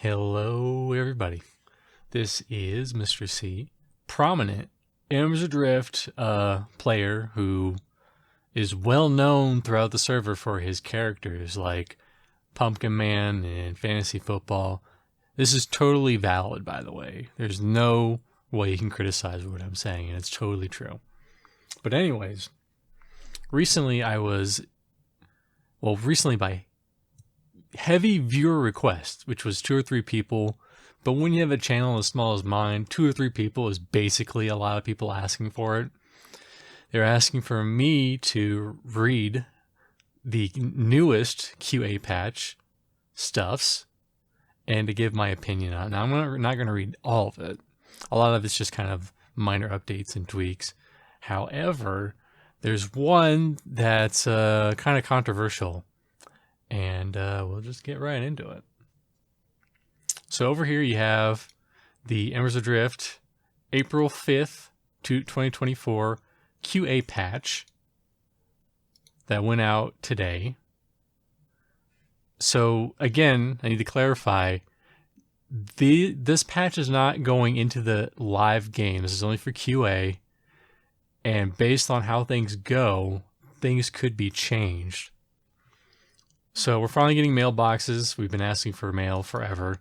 Hello, everybody. This is Mr. C, prominent Embers Adrift player who is well known throughout the server for his characters like Pumpkin Man and Fantasy Football. This is totally valid, by the way. There's no way you can criticize what I'm saying, and it's totally true. But anyways, recently by heavy viewer request, which was 2 or 3 people. But when you have a channel as small as mine, 2 or 3 people is basically a lot of people asking for it. They're asking for me to read the newest QA patch stuffs and to give my opinion on it. Now, I'm not going to read all of it. A lot of it's just kind of minor updates and tweaks. However, there's one that's kind of controversial. And we'll just get right into it. So over here you have the Embers Adrift April 5th, 2024 QA patch that went out today. So again, I need to clarify, this patch is not going into the live game. This is only for QA. And based on how things go, things could be changed. So we're finally getting mailboxes. We've been asking for mail forever.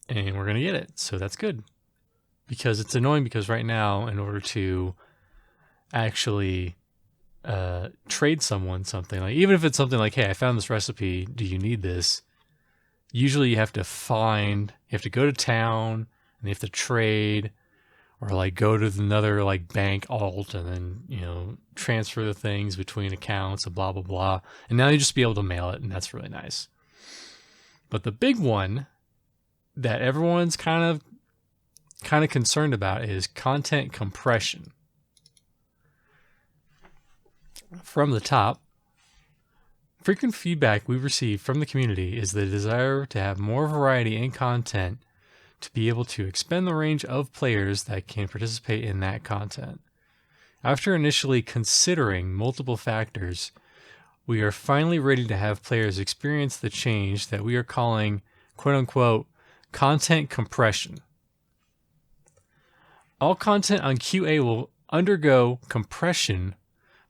And we're going to get it. So that's good. Because it's annoying because right now, in order to actually trade someone something, like even if it's something like, hey, I found this recipe, do you need this? Usually you have to go to town and you have to trade, or like go to another like bank alt and then, transfer the things between accounts and blah, blah, blah. And now you just be able to mail it, and that's really nice. But the big one that everyone's kind of concerned about is content compression. From the top, frequent feedback we receive from the community is the desire to have more variety in content to be able to expand the range of players that can participate in that content. After initially considering multiple factors, we are finally ready to have players experience the change that we are calling, quote-unquote, content compression. All content on QA will undergo compression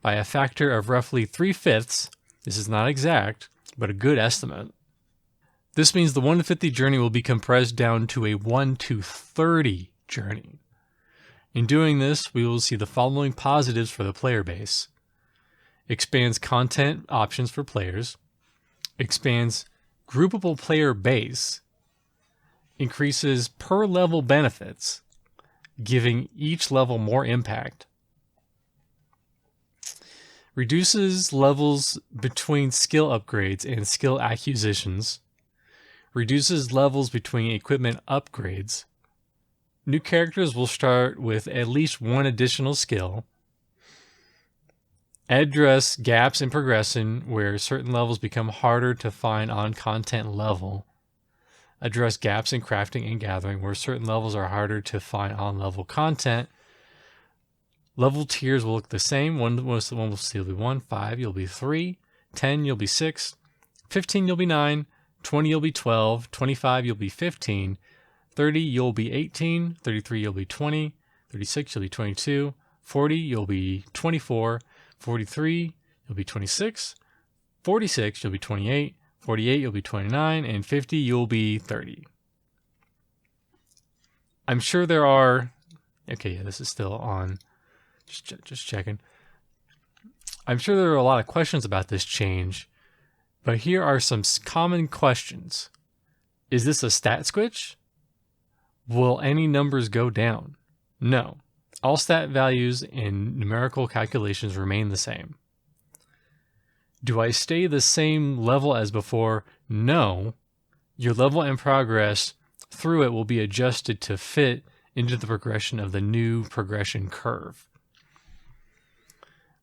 by a factor of roughly 3/5. This is not exact, but a good estimate. This means the 1 to 50 journey will be compressed down to a 1 to 30 journey. In doing this, we will see the following positives for the player base. Expands content options for players. Expands groupable player base. Increases per level benefits, giving each level more impact. Reduces levels between skill upgrades and skill acquisitions. Reduces levels between equipment upgrades. New characters will start with at least 1 additional skill. Address gaps in progression where certain levels become harder to find on content level. Address gaps in crafting and gathering where certain levels are harder to find on level content. Level tiers will look the same. One will still be 1, 5 you'll be 3, 10 you'll be 6, 15 you'll be 9, 20 you'll be 12, 25 you'll be 15, 30 you'll be 18, 33 you'll be 20, 36 you'll be 22, 40 you'll be 24, 43 you'll be 26, 46 you'll be 28, 48 you'll be 29, and 50 you'll be 30. I'm sure there are... Okay, yeah, this is still on. Just checking. I'm sure there are a lot of questions about this change, but here are some common questions. Is this a stat switch? Will any numbers go down? No. All stat values and numerical calculations remain the same. Do I stay the same level as before? No. Your level and progress through it will be adjusted to fit into the progression of the new progression curve.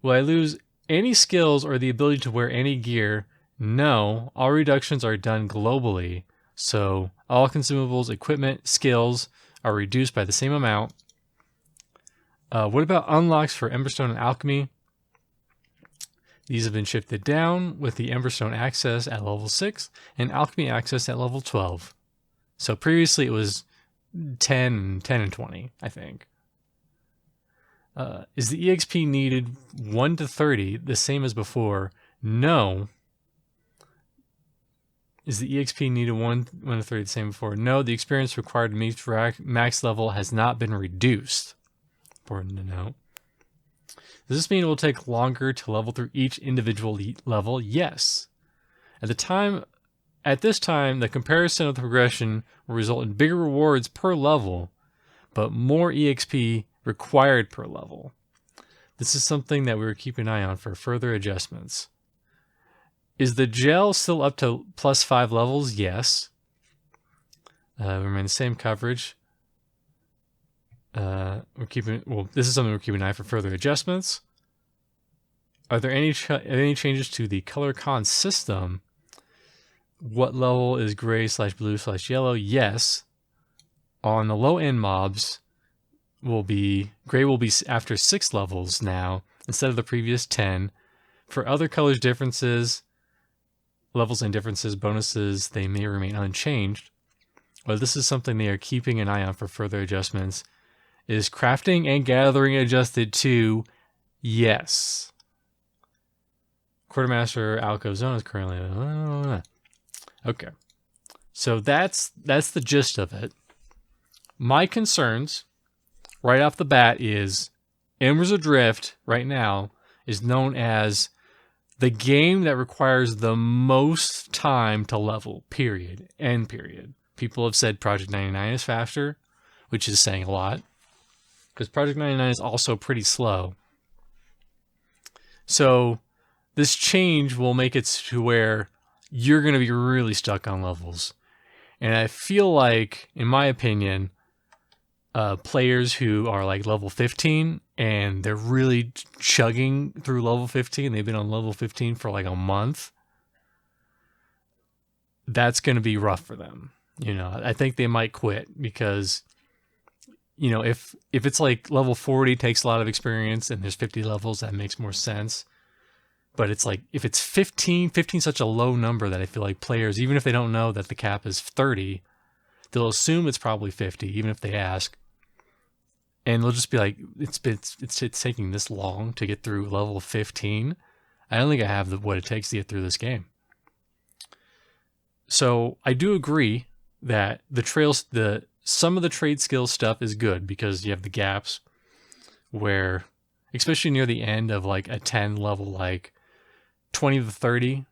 Will I lose any skills or the ability to wear any gear? No. All reductions are done globally, so all consumables, equipment, skills are reduced by the same amount. What about unlocks for Emberstone and Alchemy? These have been shifted down with the Emberstone access at level 6 and Alchemy access at level 12. So previously it was 10 and 20, I think. Is the EXP needed 1 to 30 the same as before? No. Is the EXP needed 1 to 30 the same as before? No, the experience required to meet max level has not been reduced. Important to note. Does this mean it will take longer to level through each individual level? Yes. At this time, the comparison of the progression will result in bigger rewards per level, but more EXP required per level. This is something that we were keeping an eye on for further adjustments. Is the gel still up to +5 levels? Yes. We remain the same coverage. This is something we're keeping an eye for further adjustments. Are there any changes to the color con system? What level is gray/blue/yellow? Yes. On the low end mobs, gray will be after 6 levels now instead of the previous 10. For other colors levels and differences, bonuses, they may remain unchanged. But this is something they are keeping an eye on for further adjustments. Is crafting and gathering adjusted too? Yes. Quartermaster Alcove Zone is currently... Okay. So that's the gist of it. My concerns right off the bat is Embers Adrift right now is known as the game that requires the most time to level, period. End period. People have said Project 99 is faster, which is saying a lot, because Project 99 is also pretty slow. So this change will make it to where you're going to be really stuck on levels. And I feel like, in my opinion, players who are like level 15 and they're really chugging through level 15, they've been on level 15 for like a month, that's going to be rough for them. You know, I think they might quit because, you know, if it's like level 40 takes a lot of experience and there's 50 levels, that makes more sense. But it's like, if it's 15 is such a low number that I feel like players, even if they don't know that the cap is 30, they'll assume it's probably 50, even if they ask. And they'll just be like, it's taking this long to get through level 15. I don't think I have what it takes to get through this game. So I do agree that some of the trade skill stuff is good because you have the gaps where, especially near the end of like a 10 level, like 20 to 30,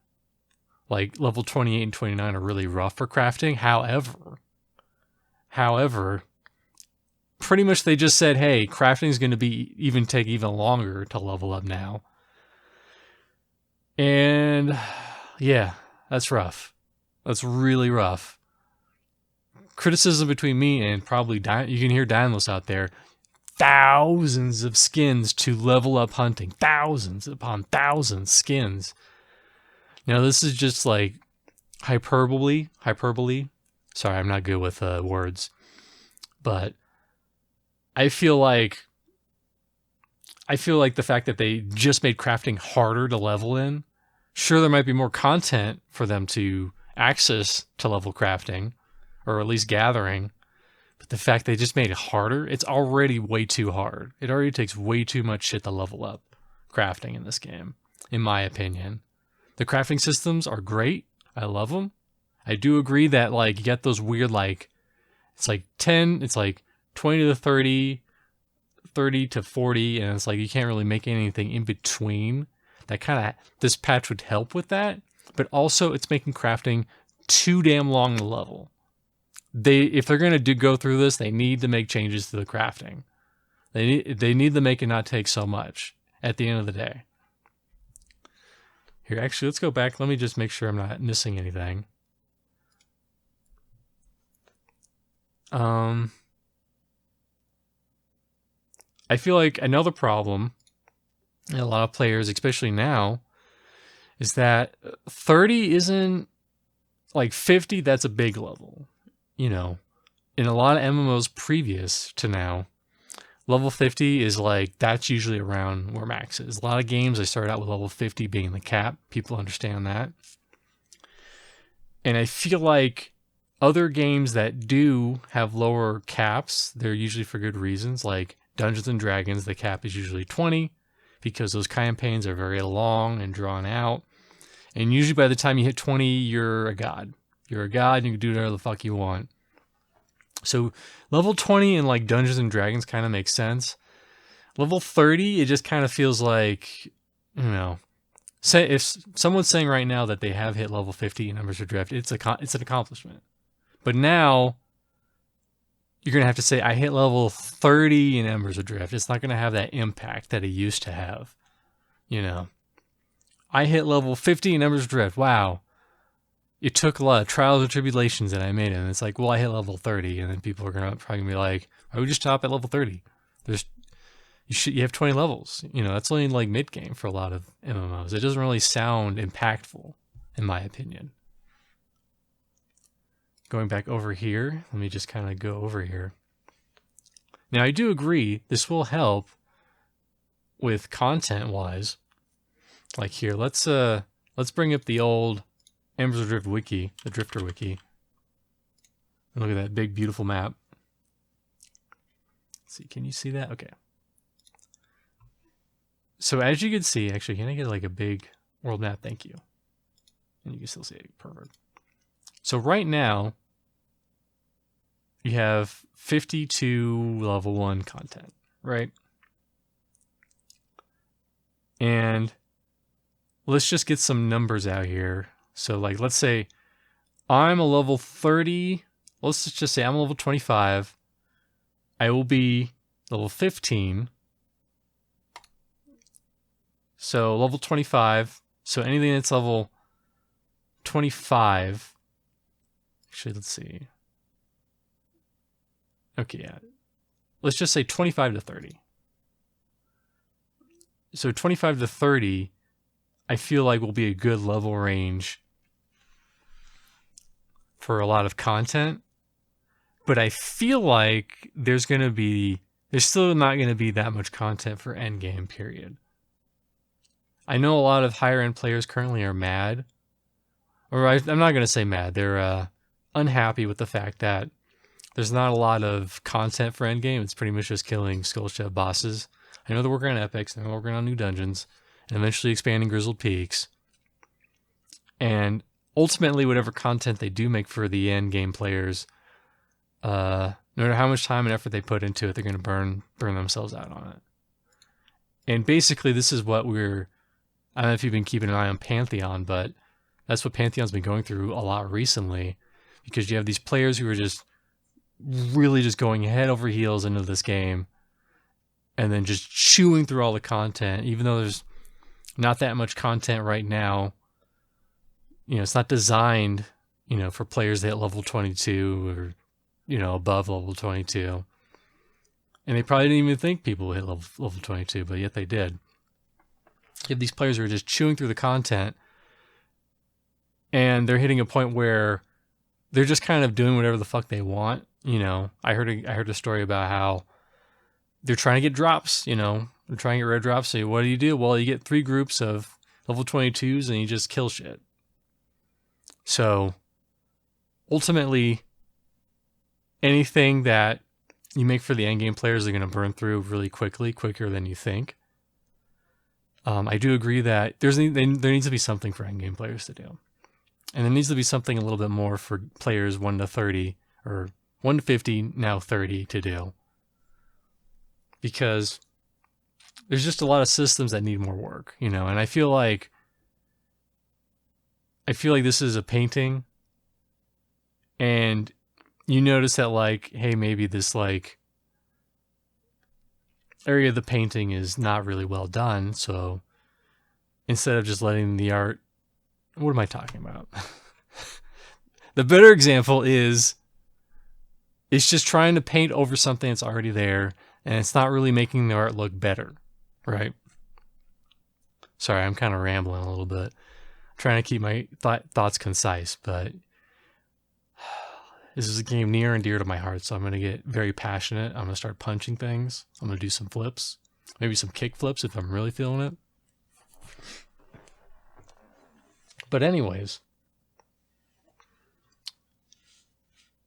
like level 28 and 29 are really rough for crafting. However, pretty much they just said, hey, crafting is going to take even longer to level up now. And yeah, that's rough. That's really rough. Criticism between me and probably you can hear Daimlos out there. Thousands of skins to level up hunting. Thousands upon thousands skins. Now this is just like hyperbole. Sorry, I'm not good with words. But I feel like the fact that they just made crafting harder to level in, sure there might be more content for them to access to level crafting, or at least gathering, but the fact they just made it harder, it's already way too hard. It already takes way too much shit to level up crafting in this game, in my opinion. The crafting systems are great. I love them. I do agree that like you get those weird like, it's like 10, it's like 20 to 30, 30 to 40, and it's like you can't really make anything in between. This patch would help with that, but also it's making crafting too damn long to level. If they're going to go through this, they need to make changes to the crafting. They need to make it not take so much at the end of the day. Here, actually, let's go back. Let me just make sure I'm not missing anything. I feel like another problem in a lot of players, especially now, is that 30 isn't like 50. That's a big level. You know, in a lot of MMOs previous to now, level 50 is like, that's usually around where max is. A lot of games, they start out with level 50 being the cap. People understand that. And I feel like Other games that do have lower caps, they're usually for good reasons, like Dungeons and Dragons, the cap is usually 20 because those campaigns are very long and drawn out. And usually by the time you hit 20, you're a god. You're a god and you can do whatever the fuck you want. So level 20 in like Dungeons and Dragons kind of makes sense. Level 30, it just kind of feels like, you know, say if someone's saying right now that they have hit level 50 in Embers Adrift, it's an accomplishment. But now you're going to have to say, I hit level 30 in Embers Adrift. It's not going to have that impact that it used to have. You know, I hit level 50 in Embers Adrift. Wow. It took a lot of trials and tribulations and I made it. And it's like, well, I hit level 30. And then people are probably going to be like, why would you stop at level 30? You have 20 levels. You know, that's only like mid game for a lot of MMOs. It doesn't really sound impactful, in my opinion. Going back over here, let me just kind of go over here. Now, I do agree this will help with content-wise. Like here, let's bring up the old Embers Adrift wiki, the Drifter wiki. And look at that big, beautiful map. Let's see, can you see that? Okay. So as you can see, actually, can I get like a big world map? Thank you. And you can still see it. Perfect. So right now, you have 52 level 1 content, right? And let's just get some numbers out here. So like, let's say I'm a level 30. Let's just say I'm a level 25. I will be level 15. So level 25. So anything that's level 25. Actually, let's see. Okay, yeah. Let's just say 25 to 30. So 25 to 30, I feel like will be a good level range for a lot of content. But I feel like there's still not going to be that much content for endgame, period. I know a lot of higher end players currently are mad. Or I'm not going to say mad. They're unhappy with the fact that there's not a lot of content for endgame. It's pretty much just killing skill chef bosses. I know they're working on epics. They're working on new dungeons. And eventually expanding Grizzled Peaks. And ultimately, whatever content they do make for the endgame players, no matter how much time and effort they put into it, they're going to burn themselves out on it. And basically, this is what I don't know if you've been keeping an eye on Pantheon, but that's what Pantheon's been going through a lot recently, because you have these players who are just really just going head over heels into this game and then just chewing through all the content, even though there's not that much content right now. You know, it's not designed, you know, for players at level 22 or, you know, above level 22. And they probably didn't even think people would hit level 22, but yet they did. You have these players who are just chewing through the content, and they're hitting a point where they're just kind of doing whatever the fuck they want. You know, I heard a story about how they're trying to get drops, you know, they're trying to get rare drops. So what do? Well, you get 3 groups of level 22s and you just kill shit. So ultimately, anything that you make for the endgame players are going to burn through really quickly, quicker than you think. I do agree that there needs to be something for endgame players to do. And there needs to be something a little bit more for players 1 to 30 or 1 to 50, now 30 to do. Because there's just a lot of systems that need more work, you know, and I feel like this is a painting, and you notice that, like, hey, maybe this, like, area of the painting is not really well done, so instead of just letting the art... What am I talking about? The better example is it's just trying to paint over something that's already there, and it's not really making the art look better, right? Sorry, I'm kind of rambling a little bit. I'm trying to keep my thoughts concise, but this is a game near and dear to my heart, so I'm going to get very passionate. I'm going to start punching things. I'm going to do some flips, maybe some kick flips if I'm really feeling it. But anyways,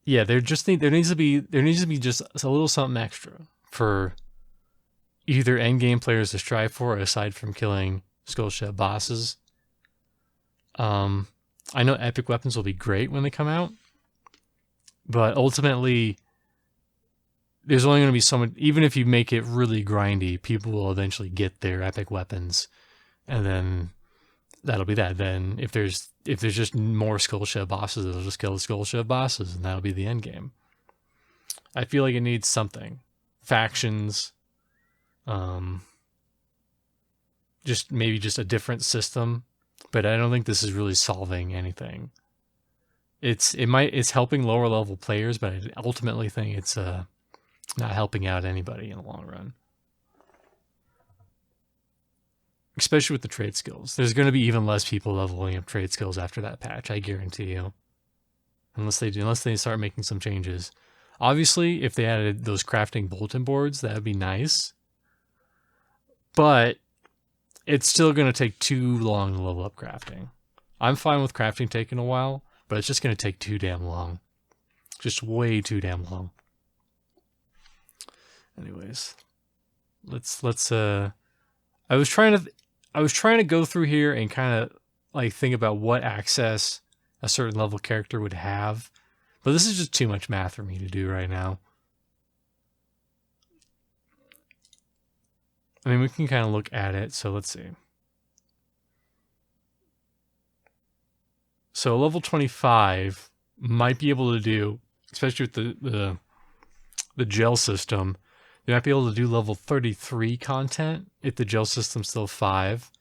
Yeah, there needs to be just a little something extra for either endgame players to strive for, aside from killing skull shell bosses. I know epic weapons will be great when they come out, but ultimately, there's only going to be so much. Even if you make it really grindy, people will eventually get their epic weapons, and then that'll be that. Then if there's just more skull shell bosses, they'll just kill the skull shell bosses, and that'll be the end game. I feel like it needs something, factions, just maybe just a different system, but I don't think this is really solving anything. It's helping lower level players, but I ultimately think it's not helping out anybody in the long run. Especially with the trade skills. There's going to be even less people leveling up trade skills after that patch, I guarantee you. Unless they start making some changes. Obviously, if they added those crafting bulletin boards, that would be nice. But it's still going to take too long to level up crafting. I'm fine with crafting taking a while, but it's just going to take too damn long. Just way too damn long. Anyways, let's I was trying to go through here and kind of like think about what access a certain level character would have, but this is just too much math for me to do right now. I mean, we can kind of look at it, so let's see. So level 25 might be able to do, especially with the gel system, you might be able to do level 33 content if the gel system's still 5.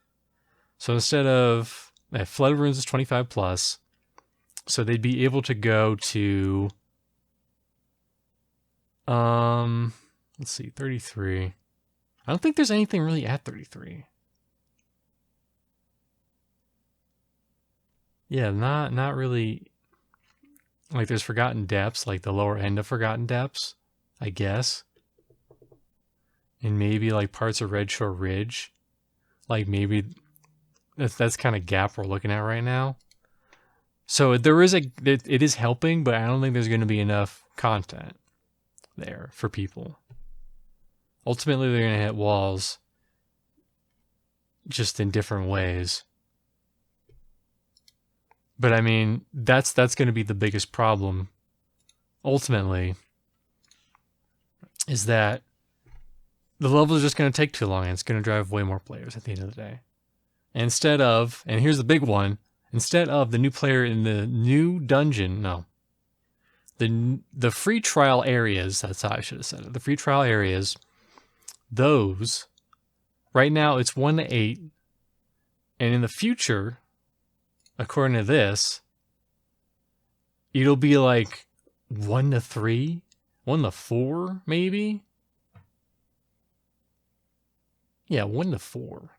So instead of Flood Runes is 25 plus, so they'd be able to go to let's see, 33. I don't think there's anything really at 33. Yeah, not really. Like there's Forgotten Depths, like the lower end of Forgotten Depths, I guess. And maybe like parts of Red Shore Ridge. Like maybe that's kind of gap we're looking at right now. So it is helping, but I don't think there's going to be enough content there for people. Ultimately, they're going to hit walls just in different ways. But I mean, that's going to be the biggest problem. Ultimately, is that the level is just going to take too long, and it's going to drive way more players at the end of the day. And instead of, and here's the big one, instead of the new player in the new dungeon, no. The free trial areas, that's how I should have said it. The free trial areas, those, right now it's 1 to 8. And in the future, according to this, it'll be like 1 to 3, 1 to 4, maybe? Yeah, 1 to 4.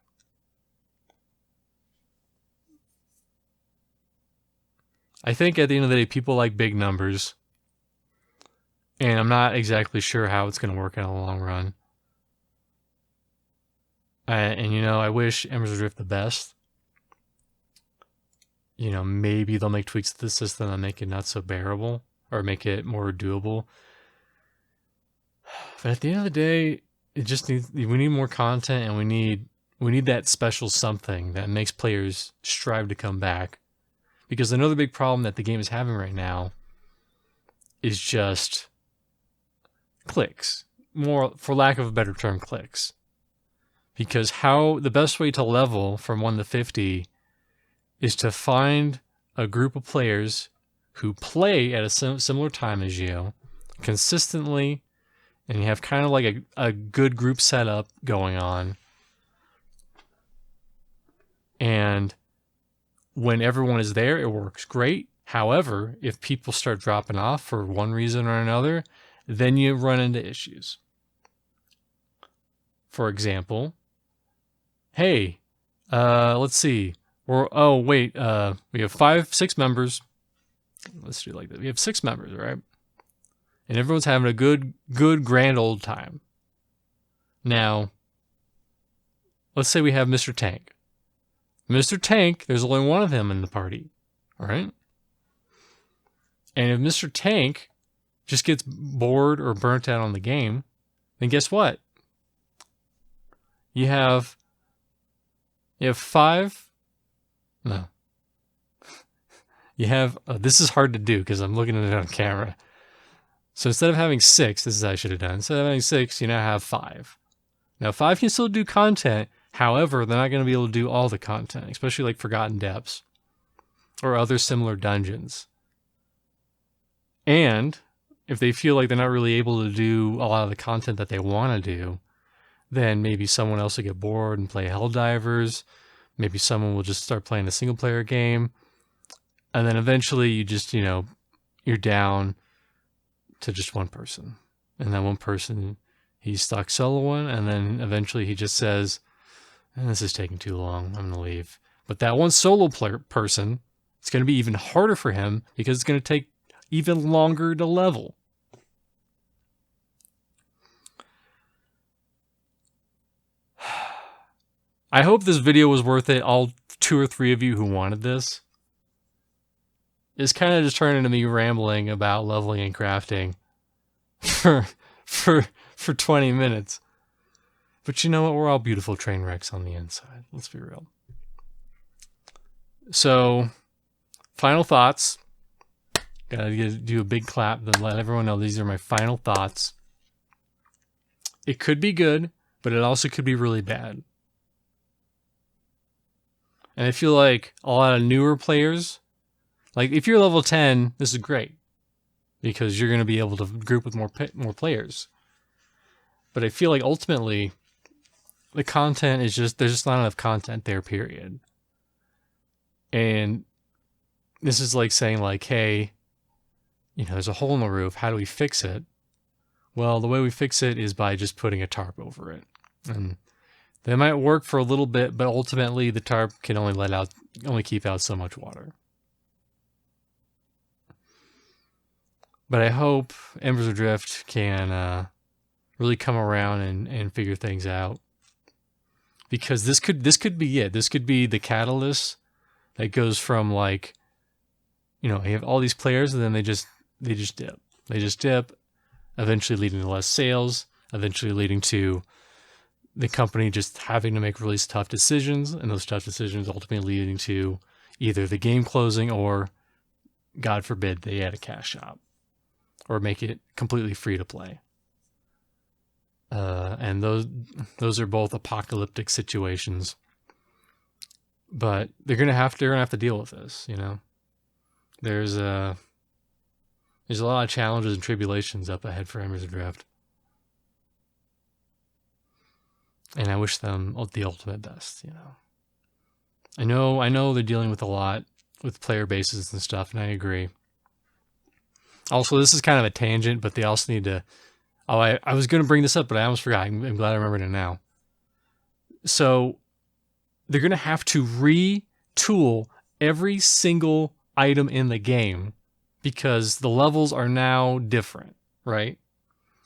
I think at the end of the day, people like big numbers. And I'm not exactly sure how it's going to work in the long run. And, you know, I wish Embers Adrift the best. You know, maybe they'll make tweaks to the system and make it not so bearable. Or make it more doable. But at the end of the day, it just needs, we need more content, and we need that special something that makes players strive to come back. Because another big problem that the game is having right now is just clicks. More, for lack of a better term, clicks. Because the best way to level from 1 to 50 is to find a group of players who play at a similar time as you, consistently, and you have kind of like a good group setup going on. And when everyone is there, it works great. However, if people start dropping off for one reason or another, then you run into issues. For example, hey, let's see. We have 6 members. Let's do it like that. We have 6 members, right? And everyone's having a good grand old time. Now, let's say we have Mr. Tank. Mr. Tank, there's only one of him in the party, all right? And if Mr. Tank just gets bored or burnt out on the game, then guess what? You have 5. No. You have, this is hard to do because I'm looking at it on camera. So instead of having 6, this is how I should have done. Instead of having 6, you now have 5. Now 5 can still do content. However, they're not going to be able to do all the content, especially like Forgotten Depths or other similar dungeons. And if they feel like they're not really able to do a lot of the content that they want to do, then maybe someone else will get bored and play Helldivers. Maybe someone will just start playing a single player game. And then eventually you just, you're down to just one person. And then one person, he's stuck soloing, and then eventually he just says, this is taking too long, I'm going to leave. But that one solo person, it's going to be even harder for him because it's going to take even longer to level. I hope this video was worth it, all 2 or 3 of you who wanted this. It's kind of just turned into me rambling about leveling and crafting for 20 minutes. But you know what? We're all beautiful train wrecks on the inside. Let's be real. So, final thoughts. Gotta do a big clap to let everyone know these are my final thoughts. It could be good, but it also could be really bad. And I feel like a lot of newer players, like if you're level 10, this is great because you're going to be able to group with more players. But I feel like ultimately the content is there's just not enough content there, period. And this is like saying like, hey, there's a hole in the roof. How do we fix it? Well, the way we fix it is by just putting a tarp over it. And they might work for a little bit, but ultimately the tarp can only keep out so much water. But I hope Embers Adrift can really come around and figure things out. Because this could be it. This could be the catalyst that goes from like, you have all these players and then they just dip. They just dip, eventually leading to less sales, eventually leading to the company just having to make really tough decisions, and those tough decisions ultimately leading to either the game closing or, God forbid, they add a cash shop or make it completely free to play. And those are both apocalyptic situations, but they're gonna have to deal with this. There's a lot of challenges and tribulations up ahead for Embers Adrift. And I wish them the ultimate best, I know they're dealing with a lot with player bases and stuff, and I agree. Also, this is kind of a tangent, but they also need to... I was going to bring this up, but I almost forgot. I'm glad I remembered it now. So, they're going to have to retool every single item in the game because the levels are now different, right?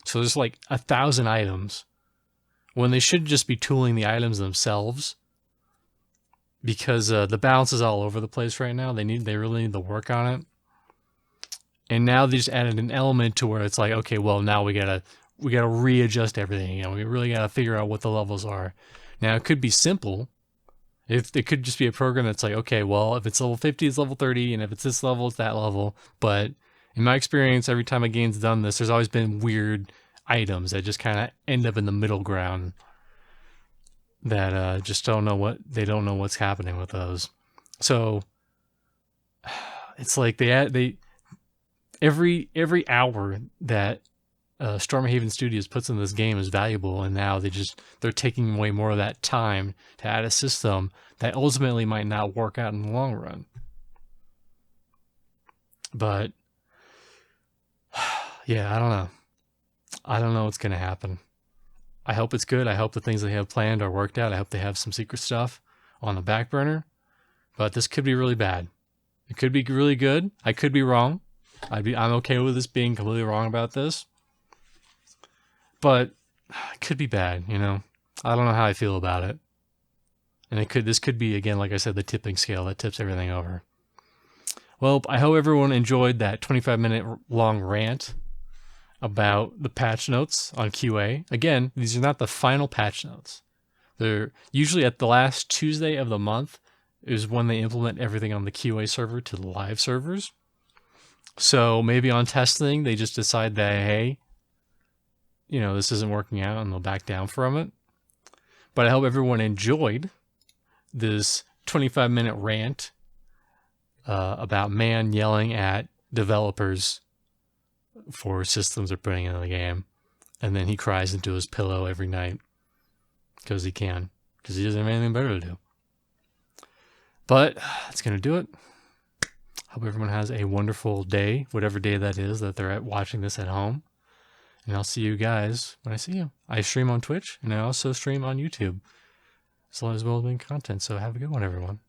So there's like 1,000 items when they should just be tooling the items themselves because the balance is all over the place right now. They really need to work on it. And now they just added an element to where it's like, okay, well, now we gotta readjust everything. We really gotta figure out what the levels are. Now it could be simple. It could just be a program that's like, okay, well, if it's level 50, it's level 30, and if it's this level, it's that level. But in my experience, every time a game's done this, there's always been weird items that just kind of end up in the middle ground that just don't know what's happening with those. So it's like every hour that Stormhaven Studios puts in this game is valuable, and now they're taking away more of that time to add a system that ultimately might not work out in the long run. But yeah, I don't know. I don't know what's going to happen. I hope it's good. I hope the things they have planned are worked out. I hope they have some secret stuff on the back burner. But this could be really bad. It could be really good. I could be wrong. I'm okay with this being completely wrong about this. But it could be bad, I don't know how I feel about it. And this could be, again, like I said, the tipping scale that tips everything over. Well, I hope everyone enjoyed that 25-minute long rant about the patch notes on QA. Again, these are not the final patch notes. They're usually at the last Tuesday of the month is when they implement everything on the QA server to the live servers. So maybe on testing, they just decide that, hey, this isn't working out, and they'll back down from it. But I hope everyone enjoyed this 25-minute rant about man yelling at developers for systems they're putting into the game. And then he cries into his pillow every night because he can, because he doesn't have anything better to do. But that's going to do it. Hope everyone has a wonderful day, whatever day that is that they're watching this at home. And I'll see you guys when I see you. I stream on Twitch, and I also stream on YouTube, as well as well-being content. So have a good one, everyone.